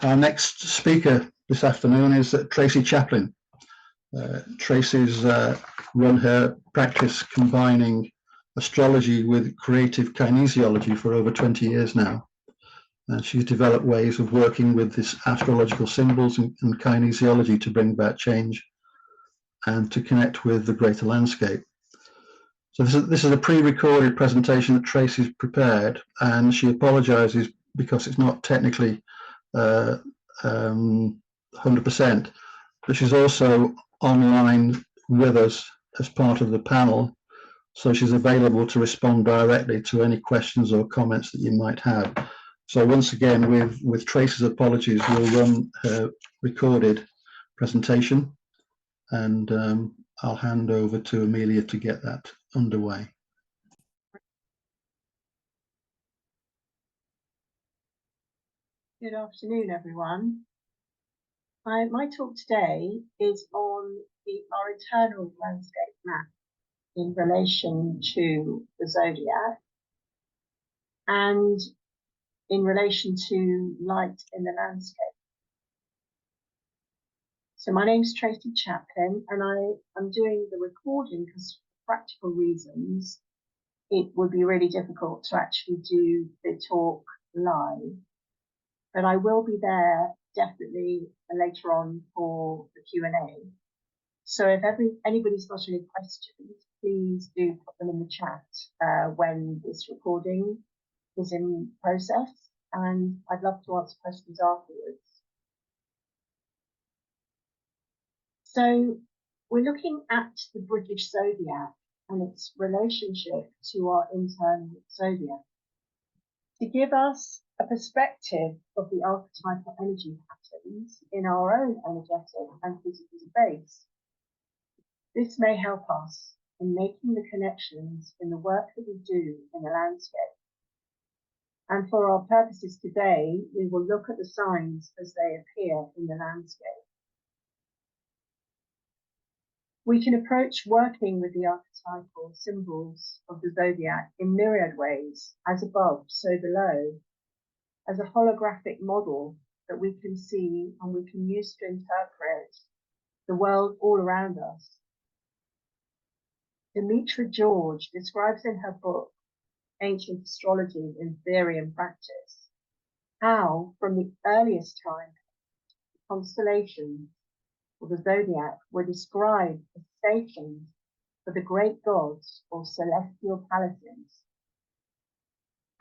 Our next speaker this afternoon is Tracey Chaplin. Tracey's run her practice combining astrology with creative kinesiology for over 20 years now. And she's developed ways of working with this astrological symbols and kinesiology to bring about change and to connect with the greater landscape. So this is a pre-recorded presentation that Tracey's prepared, and she apologizes because it's not technically 100%, but she's also online with us as part of the panel, so she's available to respond directly to any questions or comments that you might have. So once again, with Tracey's apologies, we'll run her recorded presentation, and I'll hand over to Amelia to get that underway. Good afternoon, everyone. My talk today is on our internal landscape map in relation to the zodiac and in relation to light in the landscape. So my name is Tracey Chaplin, and I'm doing the recording because for practical reasons, it would be really difficult to actually do the talk live. But I will be there definitely later on for the Q&A. So if anybody's got any questions, please do put them in the chat when this recording is in process, and I'd love to answer questions afterwards. So we're looking at the British zodiac and its relationship to our internal zodiac to give us a perspective of the archetypal energy patterns in our own energetic and physical space. This may help us in making the connections in the work that we do in the landscape. And for our purposes today, we will look at the signs as they appear in the landscape. We can approach working with the archetypal symbols of the zodiac in myriad ways, as above, so below, as a holographic model that we can see and we can use to interpret the world all around us. Demetra George describes in her book, Ancient Astrology in Theory and Practice, how from the earliest time, constellations or the zodiac were described as stations for the great gods or celestial palaces.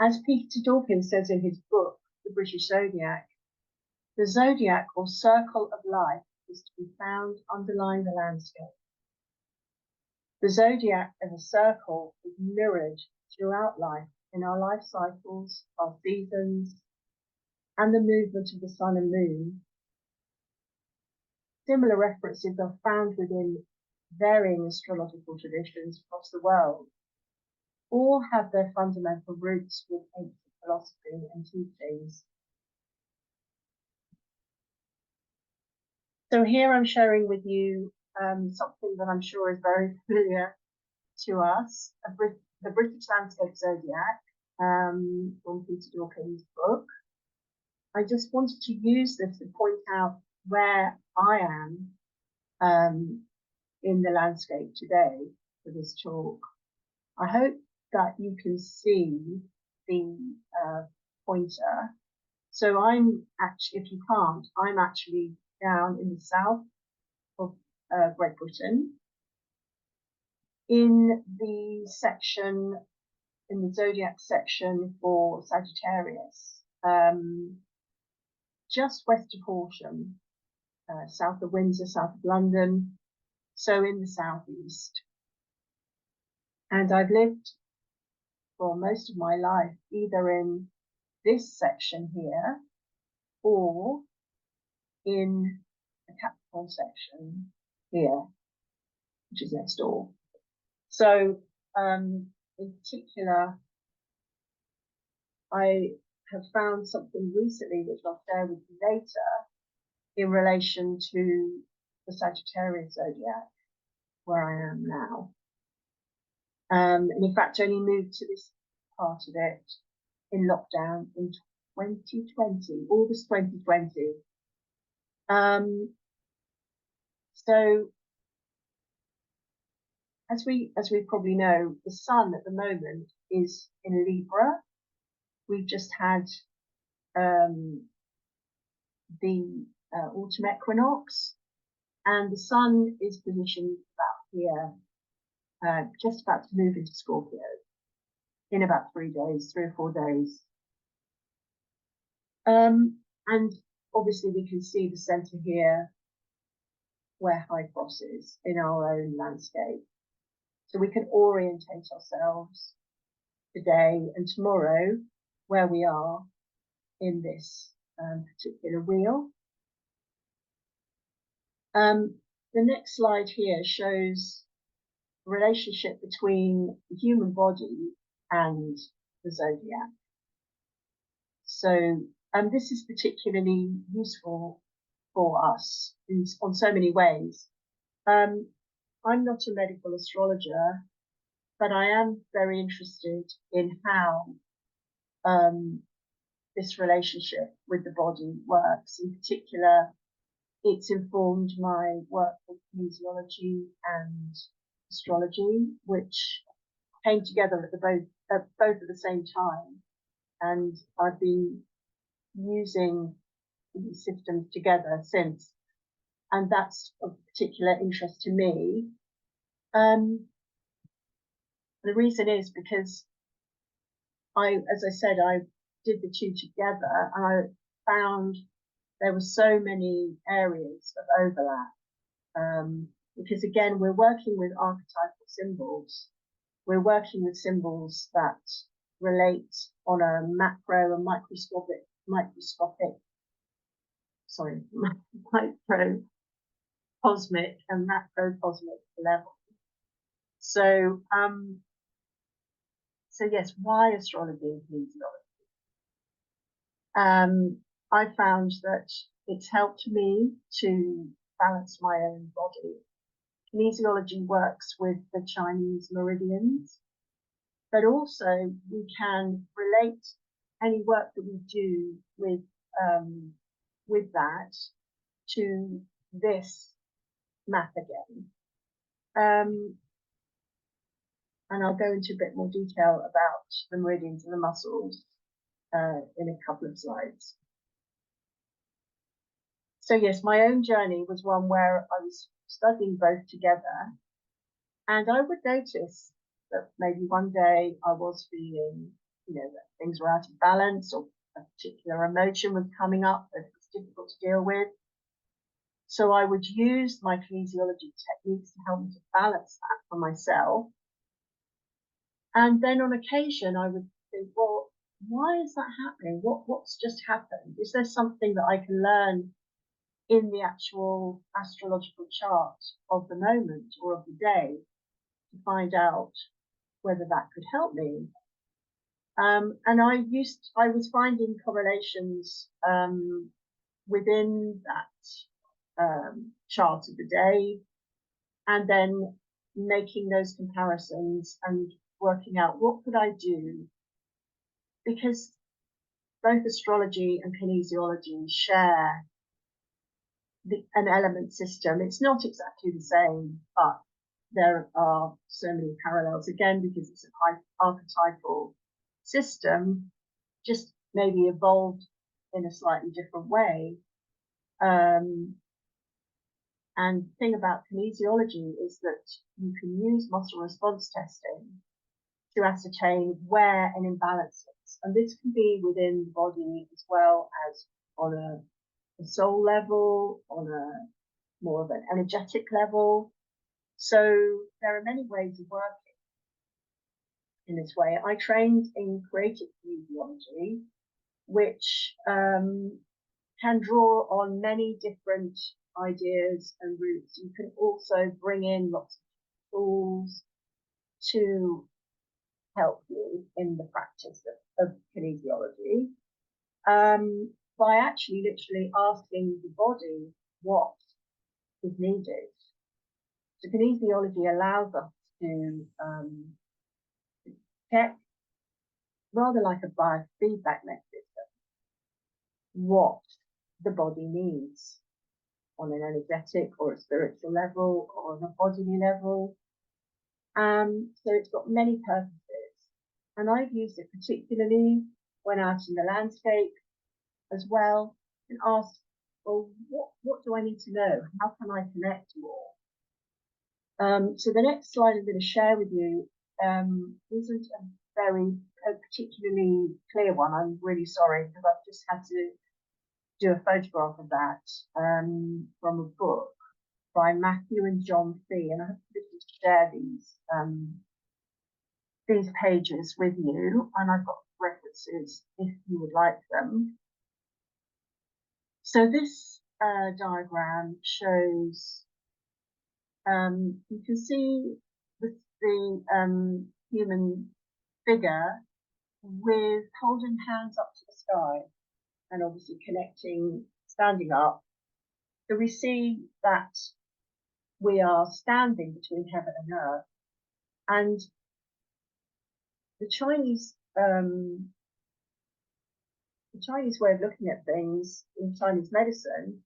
As Peter Dawkins says in his book, The British Zodiac, the zodiac or circle of life is to be found underlying the landscape. The zodiac as a circle is mirrored throughout life in our life cycles, our seasons, and the movement of the sun and moon. Similar references are found within varying astrological traditions across the world. All have their fundamental roots with ancient philosophy and teachings. So here I'm sharing with you something that I'm sure is very familiar to us, the British Landscape Zodiac from Peter Dawkins' book. I just wanted to use this to point out where I am in the landscape today for this talk. I hope that you can see the pointer. So I'm actually, if you can't, I'm actually down in the south of Great Britain in the section, in the zodiac section for Sagittarius, just west of Horsham, south of Windsor, south of London, so in the southeast. And I've lived for most of my life either in this section here or in the Capricorn section here, which is next door. So in particular, I have found something recently which I'll share with you later in relation to the Sagittarius zodiac, where I am now. And in fact, only moved to this part of it in lockdown in 2020, August 2020. So as we probably know, the sun at the moment is in Libra. We've just had the autumn equinox, and the sun is positioned about here, just about to move into Scorpio in about 3 days, 3 or 4 days. And obviously we can see the center here where High Cross is in our own landscape. So we can orientate ourselves today and tomorrow where we are in this particular wheel. The next slide here shows the relationship between the human body and the zodiac. So this is particularly useful for us on so many ways. I'm not a medical astrologer, but I am very interested in how this relationship with the body works. In particular, it's informed my work with kinesiology and astrology, which came together at both at the same time. And I've been using these systems together since, and that's of particular interest to me. The reason is because as I said, I did the two together, and I found there were so many areas of overlap. Because again, we're working with archetypal symbols. We're working with symbols that relate on a macro and microscopic cosmic and macrocosmic level. So, so yes, why astrology and kinesiology? I found that it's helped me to balance my own body. Kinesiology works with the Chinese meridians, but also we can relate any work that we do with that to this map again. And I'll go into a bit more detail about the meridians and the muscles in a couple of slides. So yes, my own journey was one where I was studying both together, and I would notice that maybe one day I was feeling, that things were out of balance, or a particular emotion was coming up that was difficult to deal with. So I would use my kinesiology techniques to help me to balance that for myself. And then on occasion, I would think, well, why is that happening? What's just happened? Is there something that I can learn in the actual astrological chart of the moment or of the day to find out whether that could help me? And I was finding correlations within that chart of the day, and then making those comparisons and working out what could I do, because both astrology and kinesiology share an element system. It's not exactly the same, but there are so many parallels, again, because it's an archetypal system, just maybe evolved in a slightly different way. And the thing about kinesiology is that you can use muscle response testing to ascertain where an imbalance is. And this can be within the body as well as on a soul level, on a more of an energetic level. So there are many ways of working in this way. I trained in creative kinesiology, which can draw on many different ideas and routes. You can also bring in lots of tools to help you in the practice of kinesiology, by actually literally asking the body what is needed. So kinesiology allows us to check, rather like a biofeedback mechanism, what the body needs on an energetic or a spiritual level or on a bodily level. So it's got many purposes, and I've used it particularly when out in the landscape as well, and asked, well, what do I need to know? How can I connect more? So the next slide I'm going to share with you isn't a very particularly clear one. I'm really sorry, because I've just had to do a photograph of that from a book by Matthew and John Fee, and I have to share these pages with you, and I've got references if you would like them. So this diagram shows, you can see the human figure with holding hands up to the sky and obviously connecting, standing up. So we see that we are standing between heaven and earth, and the Chinese way of looking at things in Chinese medicine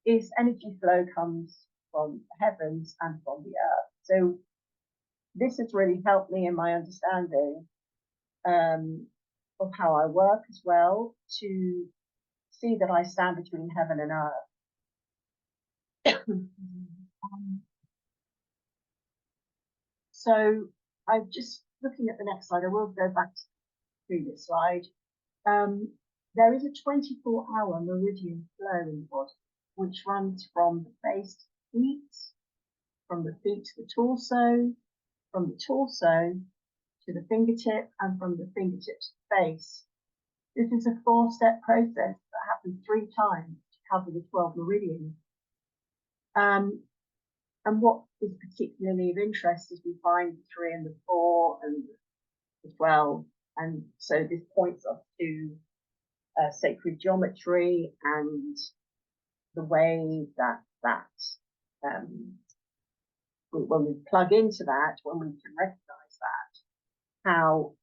is energy flow comes from the heavens and from the earth. So this has really helped me in my understanding of how I work as well, to see that I stand between heaven and earth. So I'm just looking at the next slide. I will go back to the previous slide. There is a 24-hour meridian flow in the body, which runs from the base to the feet, from the feet to the torso, from the torso to the fingertip, and from the fingertip to the face. This is a 4-step process that happens 3 times to cover the 12 meridians. And what is particularly of interest is we find the 3 and the 4 and the 12. And so this points us to sacred geometry and the way that when we plug into that, when we can recognize that, how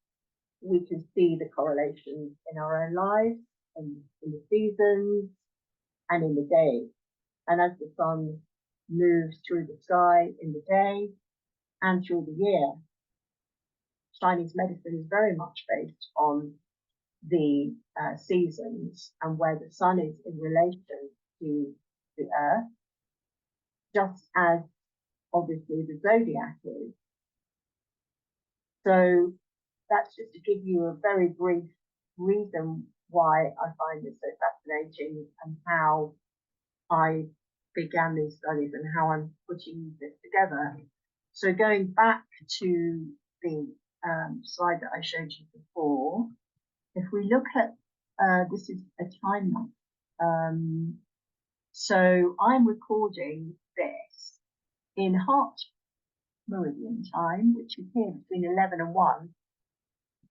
we can see the correlations in our own lives and in the seasons and in the day. And as the sun moves through the sky in the day and through the year, Chinese medicine is very much based on the seasons and where the sun is in relation to the earth, just as obviously the zodiac is. So that's just to give you a very brief reason why I find this so fascinating and how I began these studies and how I'm putting this together. So going back to the slide that I showed you before, if we look at, this is a time map. So I'm recording this in heart meridian time, which is here between 11 and 1.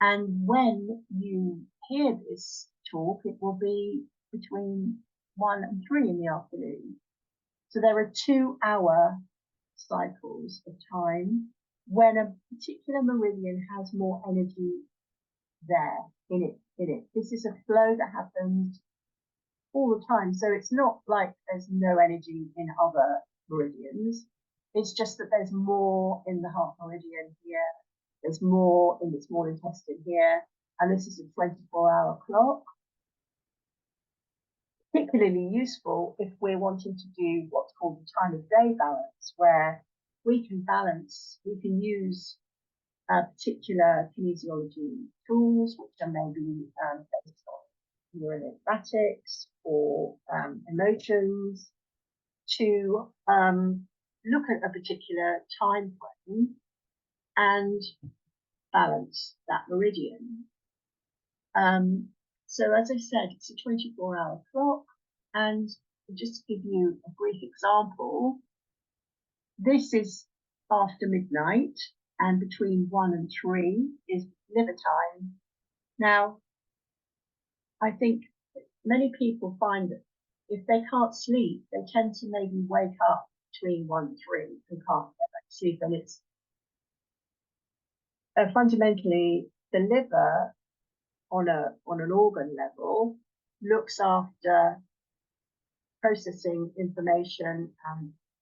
And when you hear this talk, it will be between 1 and 3 in the afternoon. So there are 2-hour cycles of time when a particular meridian has more energy there in it. This is a flow that happens all the time. So it's not like there's no energy in other meridians. It's just that there's more in the heart meridian here. There's more in the small intestine here. And this is a 24-hour clock. Particularly useful if we're wanting to do what's called the time of day balance, where we can use particular kinesiology tools, which are maybe based on neurolymphatics or emotions, to look at a particular time frame and balance that meridian. So as I said, it's a 24-hour clock, and just to give you a brief example, this is after midnight, and between 1 and 3 is liver time. Now, I think many people find that if they can't sleep, they tend to maybe wake up between 1 and 3 and can't get back to sleep, and it's fundamentally the liver on an organ level looks after processing information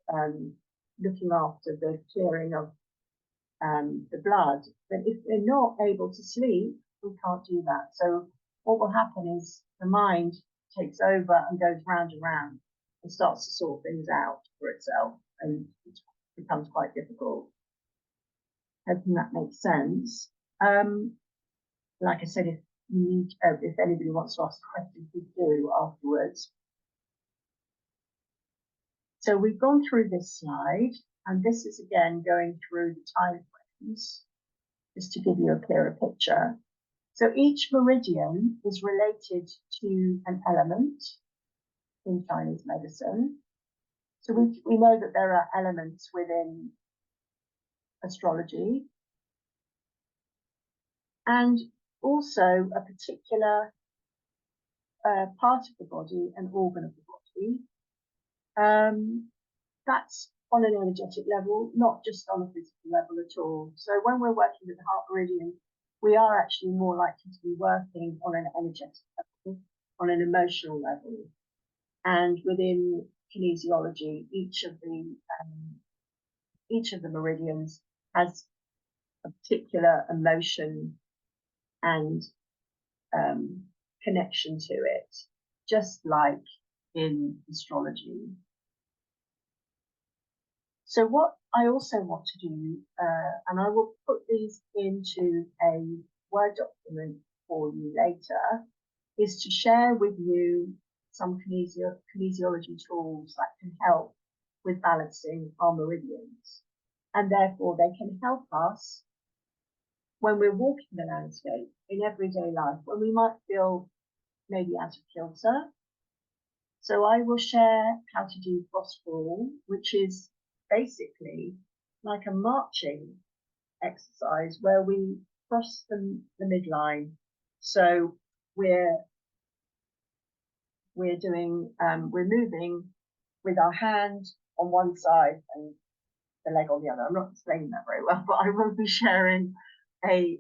and looking after the clearing of the blood. But if we're not able to sleep, we can't do that. So what will happen is the mind takes over and goes round and round and starts to sort things out for itself, and it becomes quite difficult. Hoping that makes sense. Like I said, if you need, if anybody wants to ask a question, please do afterwards. So we've gone through this slide, and this is again going through the time frames, just to give you a clearer picture. So each meridian is related to an element in Chinese medicine. So we know that there are elements within astrology, and also a particular part of the body, an organ of the body. That's on an energetic level, not just on a physical level at all. So when we're working with the heart meridian, we are actually more likely to be working on an energetic level, on an emotional level. And within kinesiology, each of the meridians has a particular emotion and connection to it, just like in astrology. So what I also want to do, and I will put these into a Word document for you later, is to share with you some kinesiology tools that can help with balancing our meridians. And therefore they can help us when we're walking the landscape in everyday life, when we might feel maybe out of kilter. So I will share how to do cross crawl, which is basically like a marching exercise where we cross the midline. So we're moving with our hand on one side and the leg on the other. I'm not explaining that very well, but I will be sharing a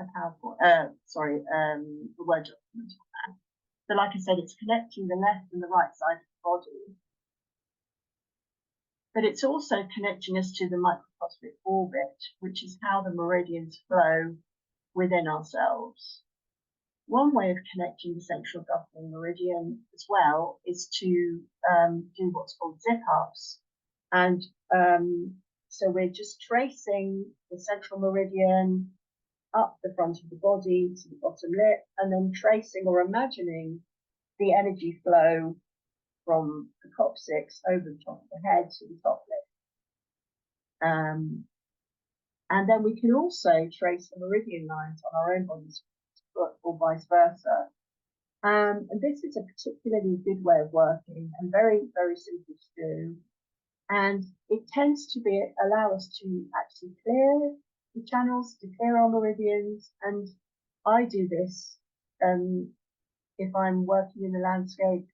PowerPoint, a Word document. So like I said, it's connecting the left and the right side of the body, but it's also connecting us to the microcosmic orbit, which is how the meridians flow within ourselves. One way of connecting the central governing meridian as well is to do what's called zip-ups. And so we're just tracing the central meridian up the front of the body to the bottom lip, and then tracing or imagining the energy flow from the coccyx over the top of the head to the top lip. And then we can also trace the meridian lines on our own bodies, or vice versa. And this is a particularly good way of working and very, very simple to do. And it tends to allow us to actually clear the channels, to clear our meridians. And I do this if I'm working in the landscape,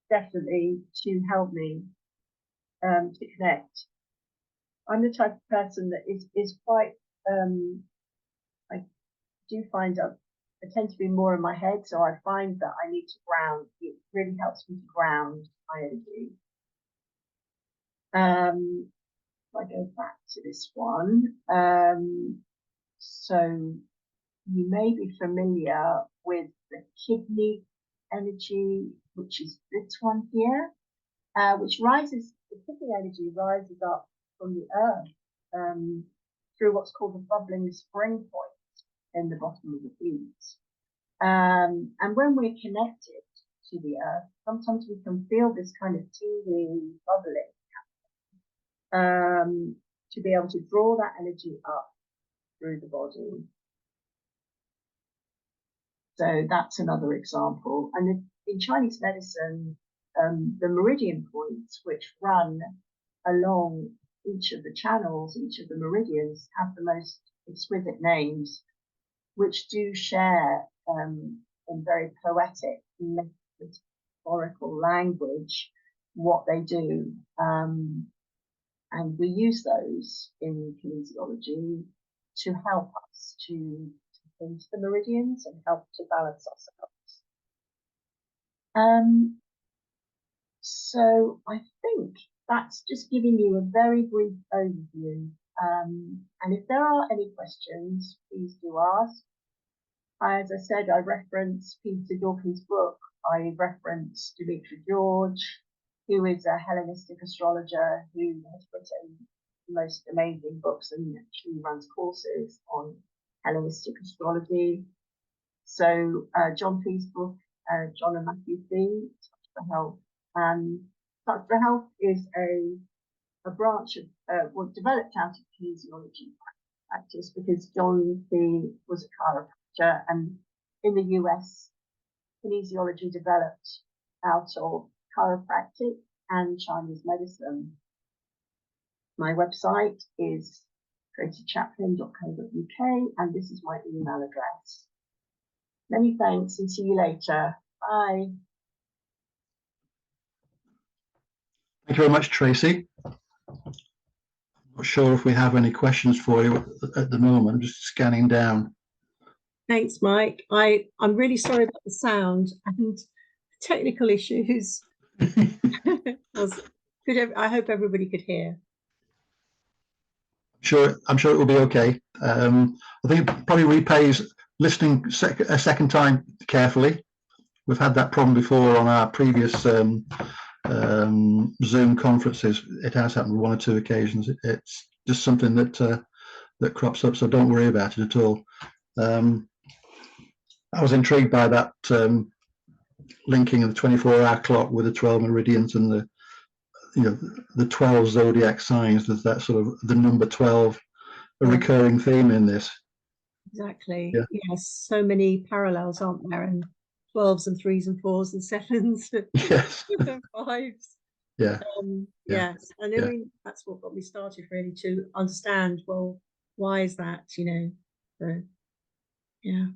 definitely to help me to connect. I'm the type of person that is quite, I do find I tend to be more in my head, so I find that I need to ground. It really helps me to ground my energy. If I go back to this one, so you may be familiar with the kidney energy, which is this one here, which rises, the kidney energy rises up from the earth through what's called the bubbling spring point in the bottom of the feet. And when we're connected to the earth, sometimes we can feel this kind of tingling, bubbling, to be able to draw that energy up through the body. So that's another example. And in Chinese medicine, the meridian points, which run along each of the channels, each of the meridians, have the most exquisite names, which do share in very poetic, metaphorical language what they do. And we use those in kinesiology to help us to into the meridians and help to balance ourselves. So I think that's just giving you a very brief overview. And if there are any questions, please do ask. As I said, I referenced Peter Dawkins' book. I referenced Dimitri George, who is a Hellenistic astrologer who has written the most amazing books and actually runs courses on Hellenistic astrology. So John Fee's book, John and Matthew Fee, Touch for Health. Touch for Health is a branch of was developed out of kinesiology practice because John Fee was a chiropractor, and in the US, kinesiology developed out of chiropractic and Chinese medicine. My website is traceychaplin.co.uk, and this is my email address. Many thanks and see you later. Bye. Thank you very much, Tracey. Not sure if we have any questions for you at the moment. I'm just scanning down. Thanks, Mike. I'm really sorry about the sound and technical issues. I hope everybody could hear. I'm sure it will be okay. I think it probably repays listening a second time carefully. We've had that problem before on our previous Zoom conferences. It has happened on one or two occasions. It's just something that that crops up, so don't worry about it at all. I was intrigued by that linking of the 24-hour clock with the 12 meridians and the 12 zodiac signs. There's that sort of the number 12, a recurring theme in this. Exactly. Yeah. Yes, so many parallels, aren't there? And 12s and 3s and 4s and 7s. Yes. And 5s. Yeah. Yes, and I mean that's what got me started really, to understand, well, why is that? So yeah.